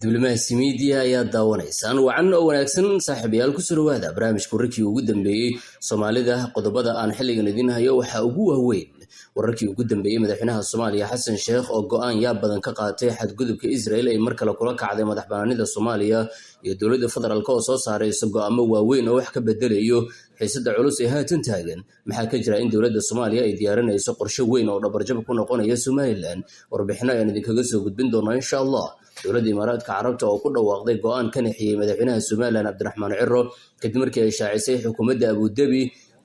diblomaasi media ayaa daawanaysan wacan oo wanaagsan saaxiibayaal ku soo dhawaada barnaamijka wararkii ugu dambeeyay Soomaalida qodobada aan xilligan idin hayo waxa ugu waaweyn wararkii ugu dambeeyay madaxweynaha Soomaaliya Xasan Sheekh oo go'aan yaab badan ka qaatay xadgudubka Israel ay mar kale kula kacday madaxbannaanida Soomaaliya iyo dowladda federaalka oo soo saaraysa go'aamo waaweyn oo wax ka bedelayo xiisada culus ee haatan taagan maxaa ka jira in dowladda Soomaaliya ay diyaarinayso qorshe weyn oo dhabarjab ku noqonaya Somaliland warbixino ayaan idinkaga soo gudbin doonaa insha Allah dowladda Imaaraadka Carabta oo ku dhawaaqday go'aan ka nixiyay madaxweynaha Somaliland Cabdiraxmaan Ciro kadib markii ay shaacisay xukuumadda Abu Dhabi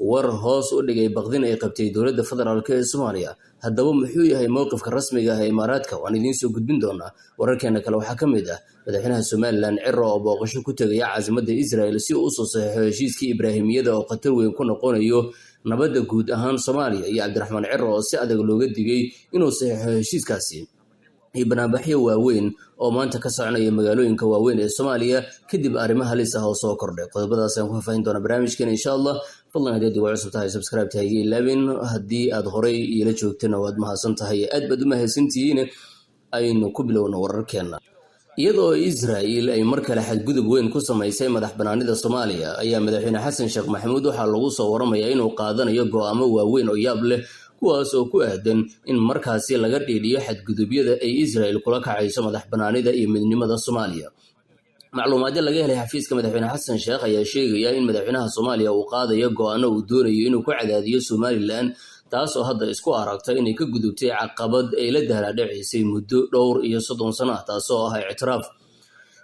war hoos u dhigay baqdin ay qabtay dowladda federaalka ee Soomaaliya haddaba muxuu yahay mowqifka rasmiga ah ee Imaaraadka waan idin soo gudbin doonaa wararkeena kale waxa ka mid ah madaxweynaha Somaliland Ciro oo booqasho ku tagay caasimadda Israel si uu u soo saxiixo heshiiskii Ibraahimiyada oo khatar weyn ku noqonayo nabadda guud ahaan Soomaaliya iyo Cabdiraxmaan Ciro oo si adag looga digay inuu saxiixo heshiiskaasi ibnabaxyo waaweyn oo maanta ka soconaya magaalooyinka waaweyn ee Soomaaliya kadib arrimaha halis ah oo soo kordhay qodobadaas aan ku faahin doona barnaamijkeena insha Allah fadlan hadii aad cusub tahay subscribe tahay ilaabin hadii aad horay ila joogtana waad mahadsan tahay aad baad u mahadsantihiin aynu ku bilowno wararkeena iyadoo Israel ay mar kale xadgudub weyn ku sameysay madaxbannaanida Soomaaliya ayaa madaxweyne Xasan Sheekh Maxamuud waxa lagu soo waramayaa inuu qaadanayo go'aamo waaweyn oo yaab leh kuwaas oo ku aadan in markaasi laga dhiidhiyo xadgudubyada ay Israel kula kacayso madaxbannaanida iyo midnimada Soomaaliya macluumaadyo laga helay xafiiska madaxweyne Xasan Sheekh ayaa sheegaya in madaxweynaha Soomaaliya uu qaadayo go'aano uu doonayo inuu ku cadaadiyo Somaliland taas oo hadda isku aragtay inay ka gudubtay caqabad ay la dahalaadhacisay muddo dhowr iyo 30 sano taas oo ah ictiraaf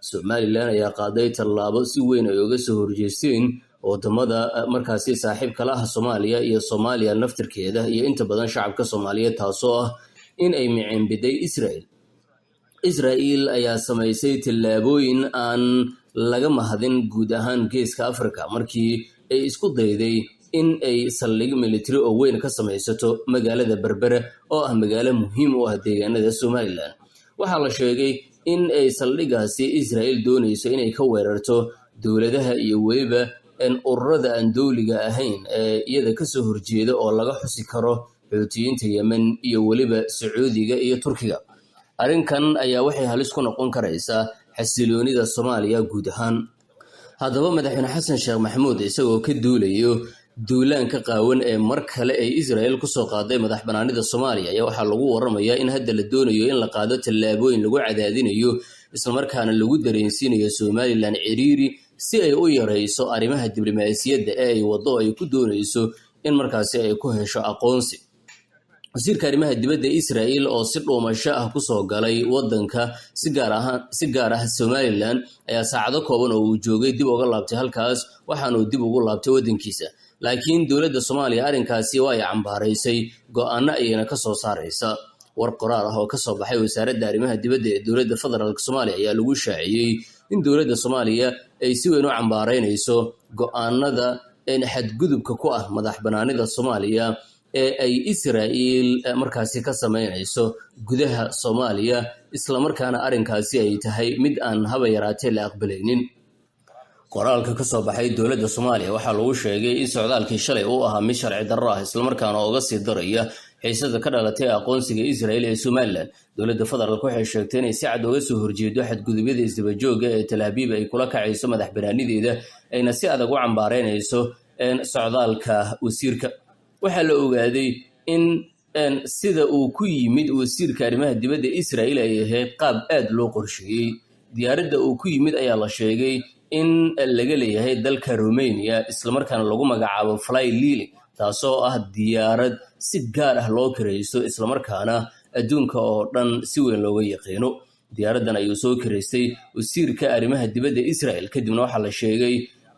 Somaliland ayaa qaaday tallaabo si weyn ay uga soo horjeesteen wadamada markaasi saaxiib kala ah Soomaaliya iyo Soomaaliya naftirkeeda iyo inta badan shacabka Soomaaliyeed taasoo ah in ay micin biday Israel ayaa sameysay tallaabooyin aan laga mahadin guud ahaan geeska Afrika markii ay isku dayday in ay saldhig military oo weyn ka sameysato magaalada Berbera oo ah magaalo muhiim u ah deegaanada Somaliland waxa la sheegay in ay saldhigaasi Israel doonayso inay ka weerarto dowladaha iyo weliba ururada aan dawliga ahayn ee iyada ka soo horjeeda oo laga xusi karo Xuutiyiinta Yemen iyo waliba Sacuudiga iyo Turkiga arrinkan ayaa waxay halis ku noqon karaysaa xasiloonida Soomaaliya guud ahaan haddaba madaxweyne Xasan Sheekh Maxamuud isagoo ka duulayo duulaanka qaawan ee mar kale ay Israel ku soo qaaday madaxbannaanida Soomaaliya ayaa waxa lagu waramayaa in hadda la doonayo in la qaado tallaabooyin lagu cadaadinayo isla markaana lagu dareensiinayo Somaliland ciriiri si ay u yareyso arrimaha diblomaasiyadda ee ay wado ay ku doonayso in markaasi ay ku hesho aqoonsi wasiirka arrimaha dibadda Israel oo si dhuumasho ah ku soo galay wadanka si gaar ah Somaliland ayaa saacado kooban oo uu joogay dib uga laabtay halkaas waxaana uu dib ugu laabtay wadankiisa laakiin dowladda Soomaaliya arrinkaasi waa ay cambaaraysay go'aano ayna ka soo saaraysa war qoraal ah oo ka soo baxay wasaaradda arrimaha dibadda ee dowladda federaalka Soomaaliya ayaa lagu shaaciyay in dowladda Soomaaliya ay si weyn u cambaaraynayso go'aanada xadgudubka ku ah madaxbannaanida Soomaaliya ee ay Israel markaasi ka sameynayso gudaha Soomaaliya isla markaana arrinkaasi ay tahay mid aan haba yaraatee la aqbalaynin qoraalka ka soo baxay dowladda Soomaaliya waxa lagu sheegay in socdaalkii shalay uu ahaa mid sharci darro ah isla markaana uga sii daraya xiisada ka dhalatay aqoonsiga Israel ee Somaliland dowladda federaalka waxay sheegtay inay si cad uga soo horjeedo xadgudubyada isdabajooga ee Tel Aviv ay kula kacayso madaxbannaanideeda ayna si adag u cambaaraynayso socdaalka wasiirka waxa la ogaaday in sida uu ku yimid wasiirka arrimaha dibadda Israel ay ahayd qaab aad loo qorsheeyay diyaaradda uu ku yimid ayaa la sheegay in laga leeyahay dalka Romania isla markaana lagu magacaabo Fly Lily taasoo ah diyaarad si gaar ah loo kireysto isla markaana adduunka oo dhan si weyn looga yaqaano diyaaraddan ayuu soo kireystay wasiirka arrimaha dibadda Israel kadibna waxa la sheegay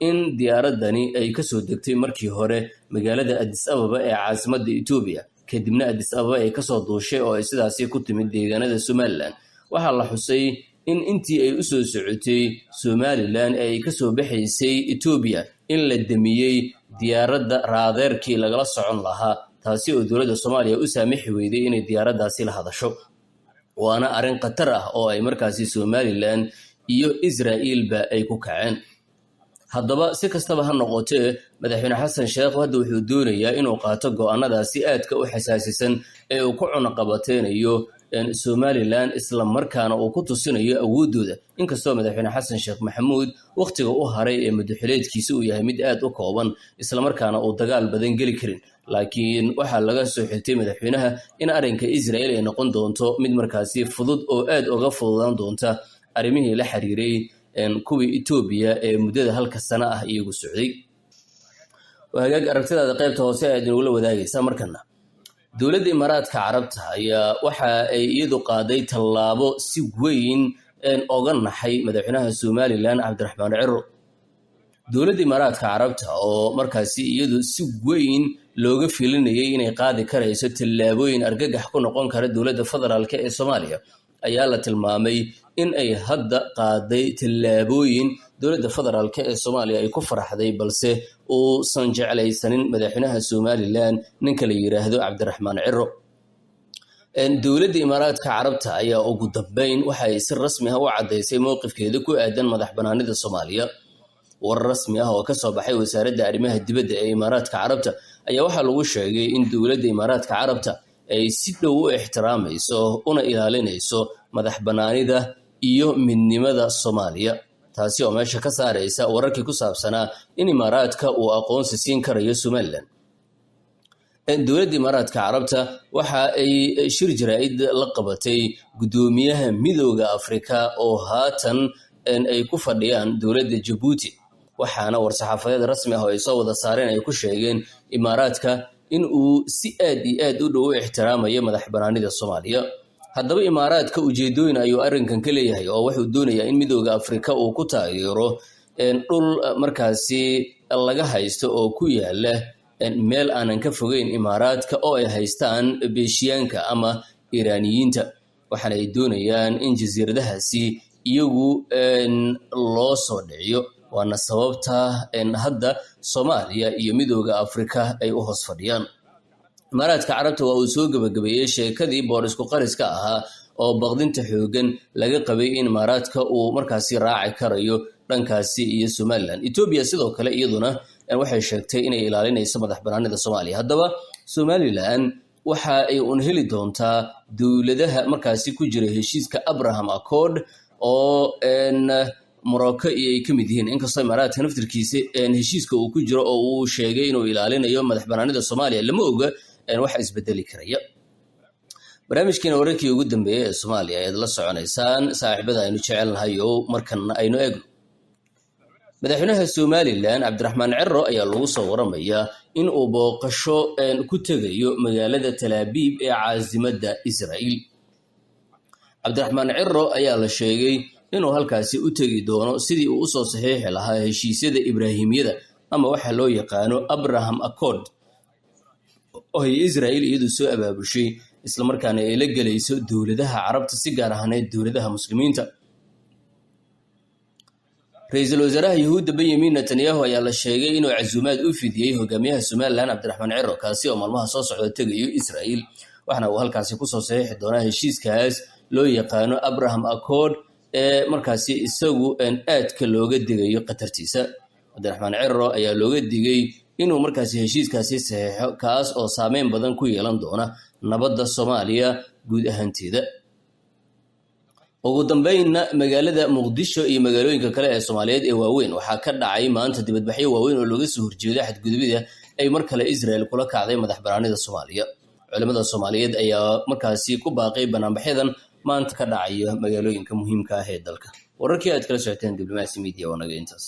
in diyaaradani ay ka soo degtay markii hore magaalada Addis Ababa ee caasimadda Ethiopia kadibna Addis Ababa ay ka soo duushay oo ay sidaasi ku timid deegaanada Somaliland waxa la xusay in intii ay u soo socotay Somaliland ay ka soo baxaysay Ethiopia in la damiyay diyaaradda raadeerkii lagala socon lahaa taasi oo dowladda Soomaaliya u saamixi weyday inay diyaaraddaasi la hadasho waana arrin khatar ah oo ay markaasi Somaliland iyo Israel-ba ay ku kaceen haddaba si kastaba ha noqotee madaxweyne Xasan Sheekh hadda wuxuu doonayaa inuu qaato go'aanadaasi aadka u xasaasisan ee uu ku cunaqabateenayo Somaliland isla markaana uu ku tusinayo awoodooda inkastoo madaxweyne xasan sheekh maxamuud waqtiga u haray ee madaxweyneedkiisa uu yahay mid aad u kooban isla markaana uu dagaal badan geli karin laakiin waxaa laga soo xigtay madaxweynaha in arrinka Israel ay noqon doonto mid markaasi fudud oo aad uga fududaan doonta arrimihii la xiriiray kuwii Ethiopia ee muddada halka sano ah iyagu socday وهاجاج aragtidaada qaybta hoose aad inuu la wadaagaysaa markana dawladda Imaaraadka Carabta ayaa waxa ay iyadu qaaday tallaabo si weyn oga naxay madaxweynaha Somaliland Cabdiraxmaan Ciro dawladda Imaaraadka Carabta oo markaasi iyadu si weyn looga filinayay inay qaadi karayso tallaabooyin argagax ku noqon kara dawladda federaalka ee Soomaaliya ayaa la tilmaamay in ay hadda qaaday tallaabooyin dawladda federaalka ee Soomaaliya ay ku faraxday balse uu san jeclaysanin madaxweynaha Somaliland ninka la yiraahdo Cabdiraxmaan Ciro dawladda Imaaraadka Carabta ayaa ugu dambeyn waxa ay si rasmi ah u cadeysay mowqifkeeda ku aadan madaxbanaanida Soomaaliya war rasmi ah oo ka soo baxay wasaaradda arrimaha dibadda ee Imaaraadka Carabta ayaa waxa lagu sheegay in dawladda Imaaraadka Carabta ay si dhow u ixtiraamayso una ilaalinayso madaxbanaanida iyo midnimada Soomaaliya taasi oo meesha ka saaraysa wararkii ku saabsanaa in Imaaraadka uu aqoonsi siin karayo Somaliland dawladda Imaaraadka Carabta waxa ay shir jaraa'id la qabatay gudoomiyaha midowga Afrika oo haatan ay ku fadhiyaan dawladda Djibouti waxaana war-saxaafadeed rasmi ah oo ay soo wada saareen ay ku sheegeen Imaaraadka in uu si aad u dhow ixtiraamayo madaxbanaanida Soomaaliya haddaba Imaaraadka ujeedooyin ayuu arrinkan ka leeyahay oo wuxuu doonayaa in midowga Afrika uu ku taageero dhul markaasi laga haysto oo ku yaala meel aanan ka fogeyn Imaaraadka oo ay haystaan beeshiyaanka ama Iiraaniyiinta waxaana ay doonayaan in jasiiradahaasi iyagu loo soo dhiciyo waana sababta hadda Soomaaliya iyo midowga Afrika ay u hoos fadhiyaan Imaaraadka Carabta waa uu soo gabagabeeyay sheekadii boorisku qariska ahaa oo baqdinta xoogan laga qabay in Imaaraadka uu markaasi raaci karayo dhankaasi iyo Somaliland Ethiopia sidoo kale iyaduna waxay sheegtay inay ilaalinayso madaxbanaanida Soomaaliya haddaba Somaliland waxa ay heli doontaa dawladaha markaasi ku jira heshiiska Abraham Accord oo Morocco ay ka mid yihiin inkastoo Imaaraadka naftirkiisa heshiiska uu ku jiro oo uu sheegay inuu ilaalinayo madaxbanaanida Soomaaliya lama oga wax isbedeli karaya barnaamijkeena wararkii ugu dambeeyay ee Soomaaliya ayaad la soconaysaan saaxiibada aynu jecelnahay oo markana aynu eegno madaxweynaha Somaliland Cabdiraxmaan Ciro ayaa lagu soo waramayaa in uu booqasho ku tagayo magaalada Tel Aviv ee caasimadda Israa'iil Cabdiraxmaan Ciro ayaa la sheegay inuu halkaasi u tagi doono sidii uu soo saxiixi lahaa heshiisyada Ibraahimiyada ama waxa loo yaqaano Abraham Accord oo Israa'iil iyadu soo abaabushay isla markaana ay la galayso dawladaha Carabta si gaar ahaaneed dawladaha muslimiinta Ra'iisul Wasaaraha Yahuudda Benjamin Netanyahu ayaa la sheegay inuu casuumaad u fidiyay hogaamiyaha Somaliland Cabdiraxmaan Ciro kaasi oo maalmaha soo socda tagayo Israa'iil waxaana uu halkaasi ku soo saxiixi doonaa heshiiskaas loo yaqaano Abraham Accord markaasi isagu aadka looga digayo qatartiisa Cabdiraxmaan Ciro ayaa looga digay inuu markaasi heshiiskaasi saxiixo kaas oo saameyn badan ku yeelan doona nabadda Soomaaliya guud ahaanteeda ugu dambeynna magaalada Muqdisho iyo magaalooyinka kale ee Soomaaliyeed ee waaweyn waxaa ka dhacay maanta dibadbaxyo waaweyn oo looga soo horjeedo xadgudubida ay mar kale Israel kula kacday madaxbanaanida Soomaaliya culimada Soomaaliyeed ayaa markaasi ku baaqay banaanbaxyadan maanta ka dhacaya magaalooyinka muhiimka ah ee dalka wararkii aad kala socoteen Diblomacy Media oo naga intaas